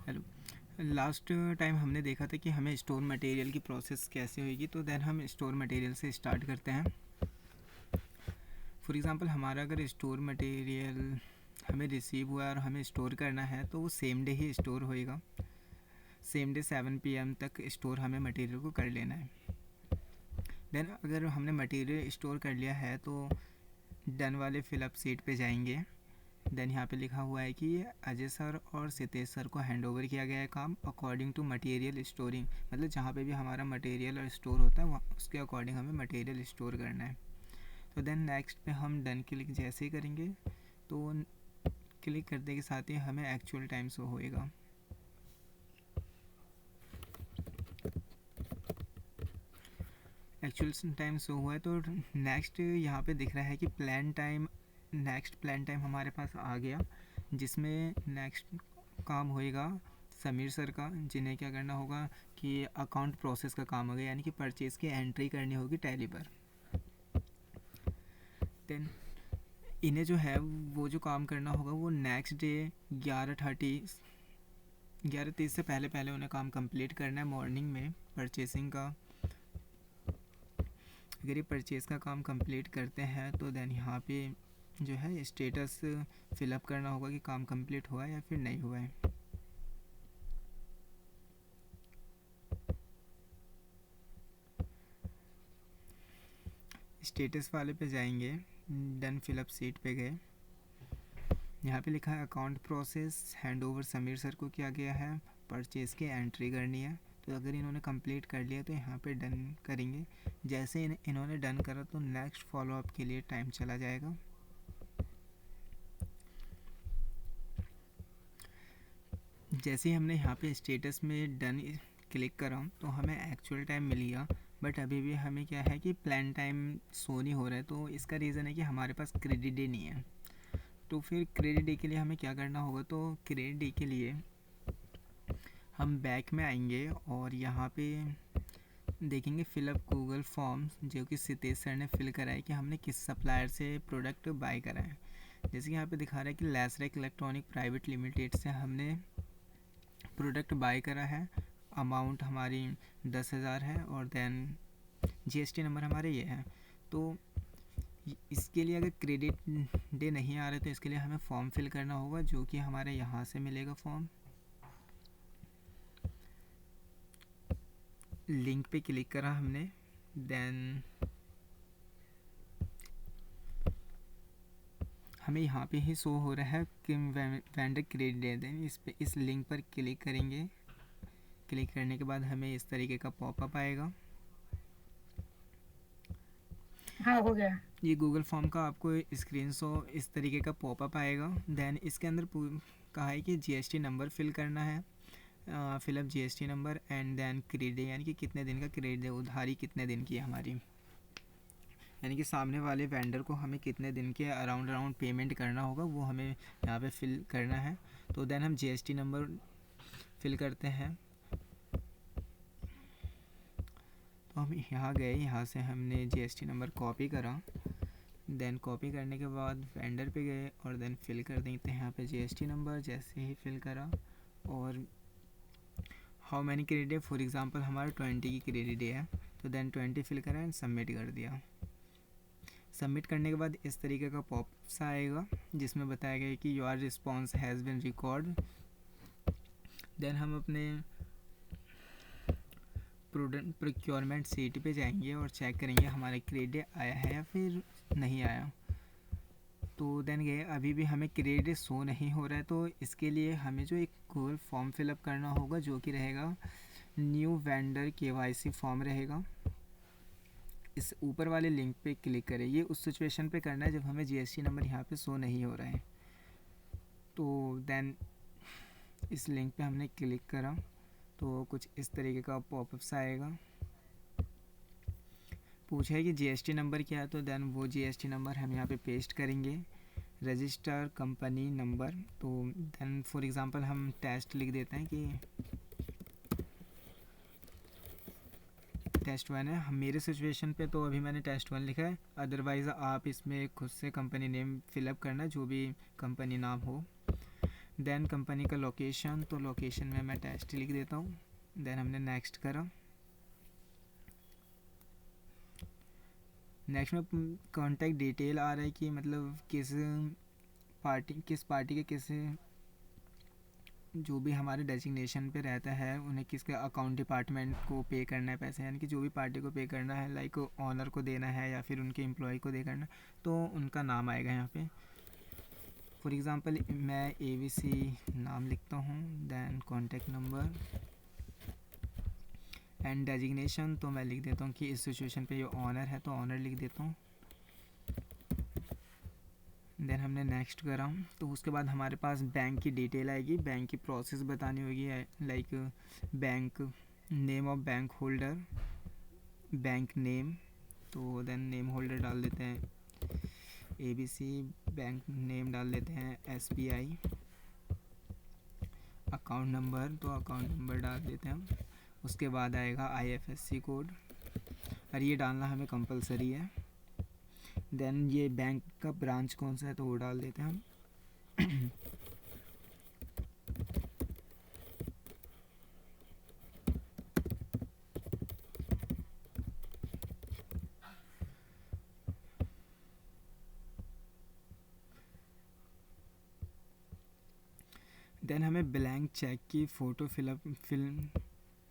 Hello. Last time हमने देखा था कि हमें स्टोर मटेरियल की प्रोसेस कैसे होगी, तो देन हम स्टोर मटेरियल से स्टार्ट करते हैं। फॉर एग्ज़ाम्पल हमारा अगर स्टोर मटेरियल हमें रिसीव हुआ और हमें स्टोर करना है तो वो सेम डे ही स्टोर होएगा। सेम डे 7 PM तक स्टोर हमें मटेरियल को कर लेना है। देन अगर हमने मटेरियल स्टोर कर लिया है तो डन वाले फिलअप सीट पे जाएंगे। देन यहाँ पे लिखा हुआ है कि अजय सर और सितेश सर को हैंड ओवर किया गया है काम अकॉर्डिंग टू मटेरियल स्टोरिंग, मतलब जहाँ पे भी हमारा मटेरियल स्टोर होता है वहाँ उसके अकॉर्डिंग हमें मटेरियल स्टोर करना है। तो देन नेक्स्ट पे हम डन क्लिक जैसे ही करेंगे तो क्लिक करने के साथ ही हमें एक्चुअल टाइम शो होएगा। एक्चुअल टाइम शो हुआ है तो नेक्स्ट यहाँ पे दिख रहा है कि plan time, next plan time हमारे पास आ गया, जिसमें नेक्स्ट काम होएगा समीर सर का, जिन्हें क्या करना होगा कि अकाउंट प्रोसेस का काम होगा, यानी कि परचेज़ की एंट्री करनी होगी टैली पर। देन इन्हें जो है वो जो काम करना होगा वो नेक्स्ट डे 11:30 से पहले पहले उन्हें काम कंप्लीट करना है मॉर्निंग में परचेसिंग का। अगर ये परचेज़ का काम कंप्लीट करते हैं तो देन यहाँ पे जो है स्टेटस फिलअप करना होगा कि काम कंप्लीट हुआ है या फिर नहीं हुआ है। स्टेटस वाले पे जाएंगे, डन फिलअप सीट पे गए, यहाँ पे लिखा है account process hand over Sameer sir को किया गया है, परचेज़ की एंट्री करनी है। तो अगर इन्होंने कंप्लीट कर लिया तो यहाँ पे डन करेंगे। जैसे इन्होंने डन करा तो नेक्स्ट फॉलोअप के लिए टाइम चला जाएगा। जैसे ही हमने यहाँ पे स्टेटस में डन क्लिक करा तो हमें एक्चुअल टाइम मिल गया, बट अभी भी हमें क्या है कि प्लान टाइम शो नहीं हो रहा है। तो इसका रीज़न है कि हमारे पास क्रेडिट डे नहीं है। तो फिर क्रेडिट डे के लिए हमें क्या करना होगा, तो क्रेडिट डे के लिए हम बैक में आएंगे और यहाँ पे देखेंगे फिलअप गूगल फॉर्म, जो कि सितेश सर ने फिल करा है कि हमने किस सप्लायर से प्रोडक्ट बाय करा है। जैसे कि यहाँ पे दिखा रहा है कि लेसरेक इलेक्ट्रॉनिक प्राइवेट लिमिटेड से हमने प्रोडक्ट बाय करा है। अमाउंट हमारी 10,000 है और देन जीएसटी नंबर हमारे ये है। तो इसके लिए अगर क्रेडिट डे नहीं आ रहा तो इसके लिए हमें फॉर्म फिल करना होगा, जो कि हमारे यहाँ से मिलेगा फॉर्म। लिंक पे क्लिक करा हमने, देन हमें यहाँ पे ही शो हो रहा है कि वेंडर क्रेडिट दे दें। इस लिंक पर क्लिक करेंगे। क्लिक करने के बाद हमें इस तरीके का पॉपअप आएगा। हाँ, हो गया। ये गूगल फॉर्म का आपको स्क्रीन शॉ इस तरीके का पॉपअप आएगा। देन इसके अंदर कहा है कि जीएसटी नंबर फिल करना है, fill up GST number and then credit, यानी कि कितने दिन का क्रेडिट है, उधारी कितने दिन की है हमारी, यानी कि सामने वाले वेंडर को हमें कितने दिन के अराउंड पेमेंट करना होगा वो हमें यहाँ पे फिल करना है। तो देन हम जीएसटी नंबर फिल करते हैं। तो हम यहाँ गए, यहाँ से हमने जीएसटी नंबर कॉपी करा। देन कॉपी करने के बाद वेंडर पे गए और देन फिल कर देते हैं यहाँ पे जीएसटी नंबर। जैसे ही फिल करा और हाउ मैनी क्रेडिट है, फॉर एग्जांपल हमारा 20 की क्रेडिट है, तो देन 20 फिल करा एंड सबमिट कर दिया। सबमिट करने के बाद इस तरीके का पॉप्स आएगा जिसमें बताया गया कि your response has been record. Then हम अपने प्रोडक्ट प्रोक्योरमेंट सीट पे जाएंगे और चेक करेंगे हमारा क्रेडिट आया है या फिर नहीं आया। तो देन गए, अभी भी हमें क्रेडिट शो नहीं हो रहा है, तो इसके लिए हमें जो एक गूगल फॉर्म फिलअप करना होगा, जो कि रहेगा न्यू वेंडर केवाईसी फॉर्म रहेगा। इस ऊपर वाले लिंक पे क्लिक करें। ये उस सिचुएशन पे करना है जब हमें जीएसटी नंबर यहाँ पे शो नहीं हो रहा है। तो देन इस लिंक पे हमने क्लिक करा तो कुछ इस तरीके का पॉपअप्स आएगा। पूछा है कि जीएसटी नंबर क्या है, तो देन वो जीएसटी नंबर हम यहाँ पे पेस्ट करेंगे, रजिस्टर कंपनी नंबर। तो देन फॉर एग्जांपल हम टेस्ट लिख देते हैं कि टेस्ट 1 है। हम मेरे सिचुएशन पे तो अभी मैंने टेस्ट 1 लिखा है, अदरवाइज़ आप इसमें खुद से कंपनी नेम फिलअप करना, जो भी कंपनी नाम हो। देन कंपनी का लोकेशन, तो लोकेशन में मैं टेस्ट लिख देता हूँ। देन हमने नेक्स्ट करा। नेक्स्ट में कॉन्टैक्ट डिटेल आ रहा है कि मतलब किस पार्टी के किस जो भी हमारे डेजिग्नेशन पे रहता है उन्हें किसके अकाउंट डिपार्टमेंट को पे करना है पैसे, यानी कि जो भी पार्टी को पे करना है, लाइक ऑनर को देना है या फिर उनके एम्प्लॉय को दे करना, तो उनका नाम आएगा यहाँ पे। फॉर एग्ज़ाम्पल मैं ABC नाम लिखता हूँ। Then contact number and designation, तो मैं लिख देता हूँ कि इस सिचुएशन पे ये ऑनर है तो ऑनर लिख देता हूँ। देन हमने नेक्स्ट करा, तो उसके बाद हमारे पास बैंक की डिटेल आएगी, बैंक की प्रोसेस बतानी होगी, like bank name of bank holder, bank name, तो देन नेम होल्डर डाल देते हैं ABC, बैंक नेम डाल देते हैं SBI, अकाउंट नंबर, तो अकाउंट नंबर डाल देते हैं हम। उसके बाद आएगा IFSC कोड, और ये डालना हमें कंपलसरी है। देन ये बैंक का ब्रांच कौन सा है तो वो डाल देते हैं हम। देन हमें ब्लैंक चेक की फ़ोटो फिल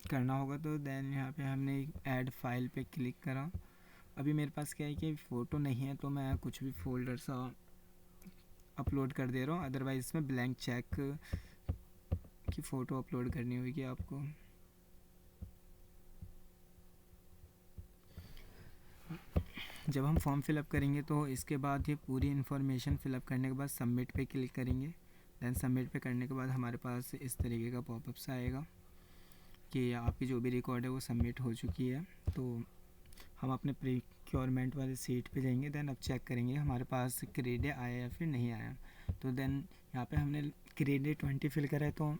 करना होगा, तो देन यहाँ पे हमने ऐड फाइल पे क्लिक करा। अभी मेरे पास क्या है कि फ़ोटो नहीं है, तो मैं कुछ भी फोल्डर सा अपलोड कर दे रहा हूँ, अदरवाइज़ इसमें ब्लैंक चेक की फ़ोटो अपलोड करनी होगी आपको। जब हम फॉर्म फिलअप करेंगे तो इसके बाद ये पूरी इन्फॉर्मेशन फिलअप करने के बाद सबमिट पे क्लिक करेंगे। दैन सबमिट पे करने के बाद हमारे पास इस तरीके का पॉपअप्स आएगा कि आपकी जो भी रिकॉर्ड है वो सबमिट हो चुकी है। तो हम अपने प्रिक्योरमेंट वाले सीट पे जाएंगे। दैन अब चेक करेंगे हमारे पास क्रेडिट आया या फिर नहीं आया। तो देन यहाँ पे हमने क्रेडिट 20 फिल करा है, तो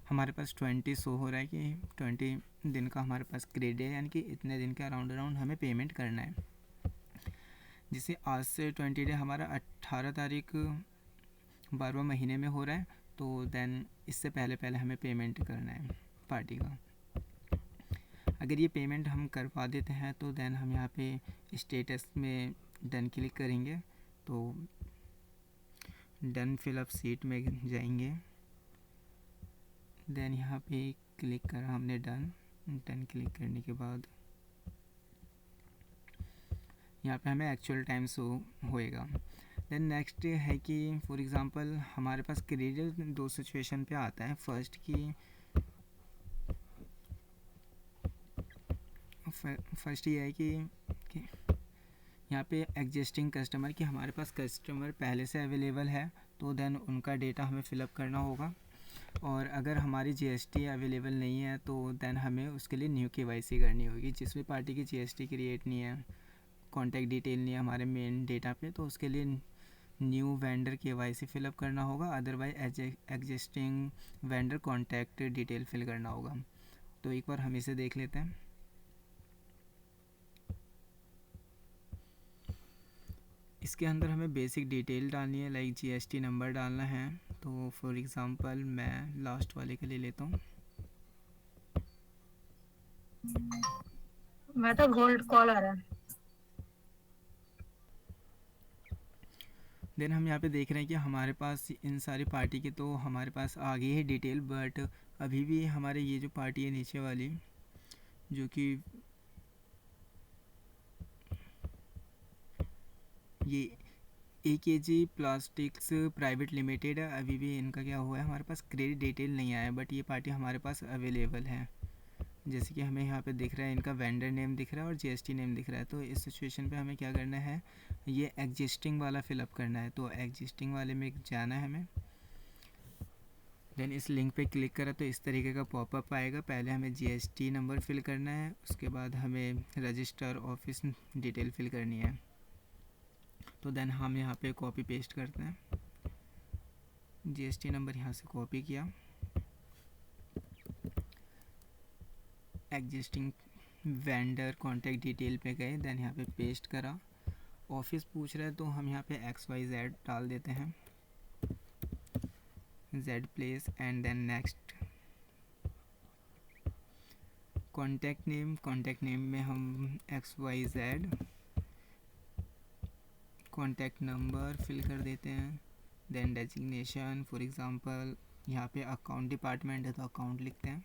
हमारे पास 20 शो हो रहा है कि 20 दिन का हमारे पास क्रेडिट है, यानी कि इतने दिन के अराउंड हमें पेमेंट करना है। जिसे आज से 20 डे हमारा 18 तारीख 12वें महीने में हो रहा है, तो देन इससे पहले पहले हमें पेमेंट करना है पार्टी का। अगर ये पेमेंट हम करवा देते हैं तो देन हम यहाँ पे स्टेटस में डन क्लिक करेंगे, तो डन फिलअप सीट में जाएंगे। देन यहाँ पे क्लिक करा हमने डन क्लिक करने के बाद यहाँ पे हमें एक्चुअल टाइम शो होएगा। देन नेक्स्ट है कि फॉर एग्ज़ाम्पल हमारे पास क्रेडिट दो सिचुएशन पे आता है। फर्स्ट ये है कि यहाँ पे एग्जिस्टिंग कस्टमर, कि हमारे पास कस्टमर पहले से अवेलेबल है, तो देन उनका डेटा हमें फ़िलअप करना होगा। और अगर हमारी GST अवेलेबल नहीं है तो देन हमें उसके लिए न्यू KYC करनी होगी। जिस भी पार्टी की GST क्रिएट नहीं है, कॉन्टैक्ट डिटेल नहीं है हमारे मेन डेटा पे, तो उसके लिए न्यू वेंडर KYC फिलअप करना होगा, otherwise existing vendor contact detail fill करना होगा। तो एक बार हम इसे देख लेते हैं। इसके अंदर हमें बेसिक डिटेल डालनी है, लाइक GST नंबर डालना है। तो फॉर एग्ज़ाम्पल मैं लास्ट वाले के लिए लेता हूँ। मैं तो होल्ड कॉल आ रहा है। देन हम यहाँ पे देख रहे हैं कि हमारे पास इन सारी पार्टी की तो हमारे पास आ गई है डिटेल, बट अभी भी हमारे ये जो पार्टी है नीचे वाली, जो कि ये AKG प्लास्टिक्स प्राइवेट लिमिटेड है, अभी भी इनका क्या हुआ है, हमारे पास क्रेडिट डिटेल नहीं आया, बट ये पार्टी हमारे पास अवेलेबल है। जैसे कि हमें यहाँ पे दिख रहा है, इनका वेंडर नेम दिख रहा है और GST नेम दिख रहा है। तो इस सिचुएशन पे हमें क्या करना है, ये एग्जिस्टिंग वाला फिलअप करना है। तो एग्जिस्टिंग वाले में जाना है हमें। देन इस लिंक पे क्लिक करा तो इस तरीके का पॉपअप आएगा। पहले हमें GST नंबर फिल करना है, उसके बाद हमें रजिस्टर ऑफिस डिटेल फिल करनी है। तो देन हम यहाँ पे कॉपी पेस्ट करते हैं। GST नंबर यहाँ से कॉपी किया, एग्जिस्टिंग वेंडर कॉन्टैक्ट डिटेल पे गए, देन यहाँ पे पेस्ट करा। ऑफिस पूछ रहा है तो हम यहाँ पे XYZ डाल देते हैं। Z place and then next. Contact name में हम XYZ। कॉन्टैक्ट नंबर फिल कर देते हैं। देन डेजिग्नेशन, फॉर एग्ज़ाम्पल यहाँ पे अकाउंट डिपार्टमेंट है तो अकाउंट लिखते हैं।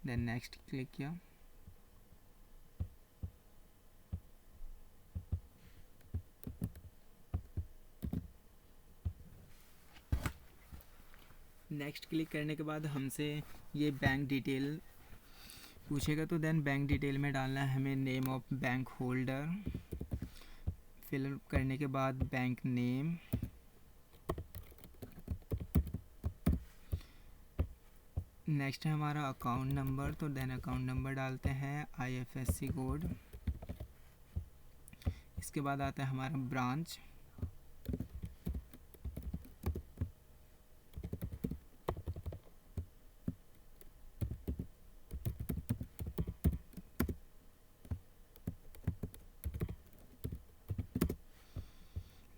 देन नेक्स्ट क्लिक किया। नेक्स्ट क्लिक करने के बाद हमसे ये बैंक डिटेल पूछेगा, तो देन बैंक डिटेल में डालना है हमें name of bank holder. Fill करने के बाद बैंक नेम, नेक्स्ट है हमारा अकाउंट नंबर, तो देन अकाउंट नंबर डालते हैं, IFSC कोड। इसके बाद आता है हमारा ब्रांच।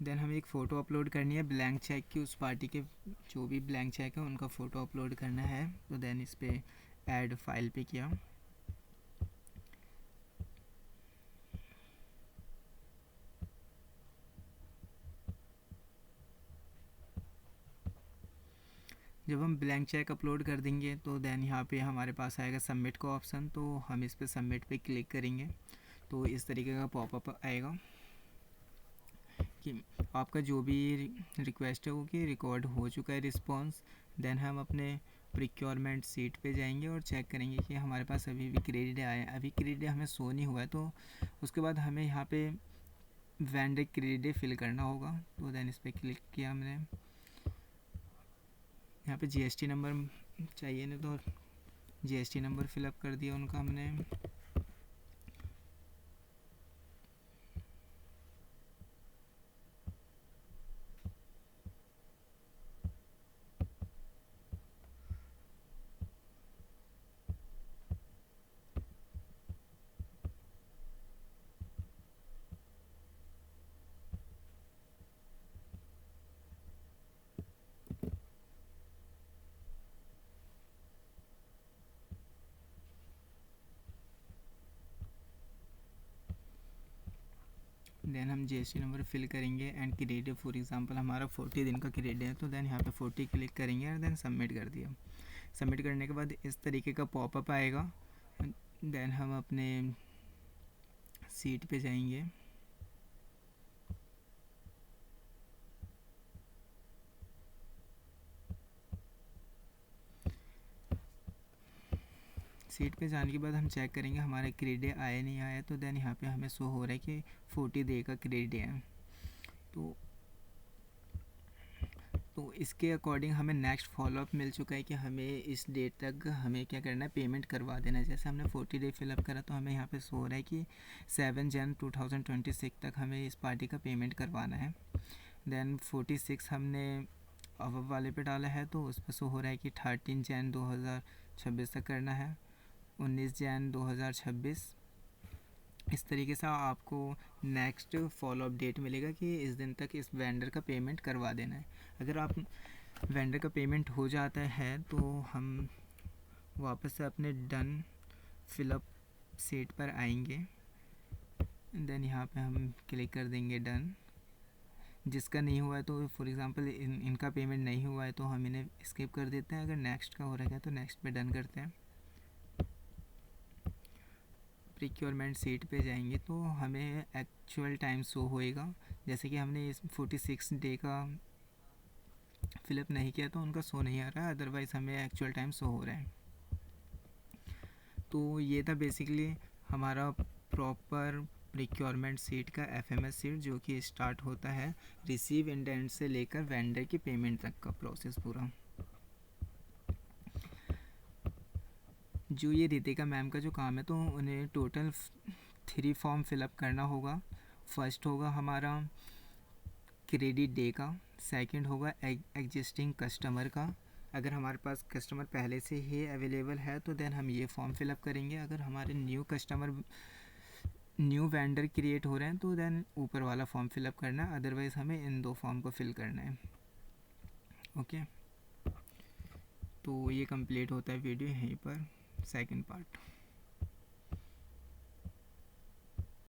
देन हमें एक फ़ोटो अपलोड करनी है ब्लैंक चेक की, उस पार्टी के जो भी ब्लैंक चेक है उनका फ़ोटो अपलोड करना है। तो देन इस पर ऐड फाइल पे किया। जब हम ब्लैंक चेक अपलोड कर देंगे तो देन यहाँ पे हमारे पास आएगा सबमिट का ऑप्शन, तो हम इस पर सबमिट पे क्लिक करेंगे तो इस तरीके का पॉपअप आएगा कि आपका जो भी रिक्वेस्ट है वो कि रिकॉर्ड हो चुका है रिस्पॉन्स। देन हम अपने प्रिक्योरमेंट सीट पे जाएंगे और चेक करेंगे कि हमारे पास अभी भी क्रेडिट आया है। अभी क्रेडिट हमें शो नहीं हुआ है, तो उसके बाद हमें यहाँ पे वेंडर क्रेडिट फिल करना होगा। तो देन इस पर क्लिक किया हमने। यहाँ पे GST नंबर चाहिए, नहीं तो GST नंबर फिलअप कर दिया उनका हमने। देन हम GST नंबर फिल करेंगे एंड क्रेडिट, फॉर एग्जांपल हमारा 40 दिन का क्रेडिट है, तो देन यहाँ पे 40 क्लिक करेंगे और देन सबमिट कर दिया। सबमिट करने के बाद इस तरीके का पॉपअप आएगा। देन हम अपने सीट पे जाएंगे। सीट पे जाने के बाद हम चेक करेंगे हमारा क्रेडिट आया नहीं आया, तो देन यहाँ पे हमें शो हो रहा है कि 40 डे का क्रेडिट है। तो इसके अकॉर्डिंग हमें नेक्स्ट फॉलोअप मिल चुका है कि हमें इस डेट तक हमें क्या करना है, पेमेंट करवा देना है। जैसे हमने 40 डे फिलअप करा तो हमें यहाँ पे शो हो रहा है कि 7 जन 2026 तक हमें इस पार्टी का पेमेंट करवाना है। देन 46 हमने अब वाले पे डाला है, तो उस पर शो हो रहा है कि 13 जन 2026 तक करना है, 19 जन 2026। इस तरीके से आपको नेक्स्ट फॉलोअप डेट मिलेगा कि इस दिन तक इस वेंडर का पेमेंट करवा देना है। अगर आप वेंडर का पेमेंट हो जाता है तो हम वापस से अपने डन फिलअप सीट पर आएंगे। देन यहाँ पे हम क्लिक कर देंगे डन। जिसका नहीं हुआ है तो फॉर एग्ज़ाम्पल इनका पेमेंट नहीं हुआ है तो हम इन्हें स्किप कर देते हैं। अगर नेक्स्ट का हो रहा है तो नेक्स्ट पे डन करते हैं। प्रिक्योरमेंट सीट पे जाएंगे तो हमें एक्चुअल टाइम शो होएगा। जैसे कि हमने इस 46 डे का फिलअप नहीं किया तो उनका शो नहीं आ रहा है, अदरवाइज़ हमें एक्चुअल टाइम शो हो रहा है। तो ये था बेसिकली हमारा प्रॉपर प्रिक्योरमेंट सीट का FMS सीट, जो कि स्टार्ट होता है रिसीव इंडेंट से लेकर वेंडर की पेमेंट तक का प्रोसेस पूरा। जो ये रितिका मैम का जो काम है तो उन्हें टोटल 3 फॉर्म फिलअप करना होगा। फर्स्ट होगा हमारा क्रेडिट डे का, सेकंड होगा एग्जिस्टिंग कस्टमर का। अगर हमारे पास कस्टमर पहले से ही अवेलेबल है तो देन हम ये फॉर्म फिलअप करेंगे। अगर हमारे न्यू वेंडर क्रिएट हो रहे हैं तो देन ऊपर वाला फॉर्म फिलअप करना है, अदरवाइज़ हमें इन 2 फॉर्म को फिल करना है। ओके, तो ये कंप्लीट होता है वीडियो यहीं पर, सेकंड पार्ट।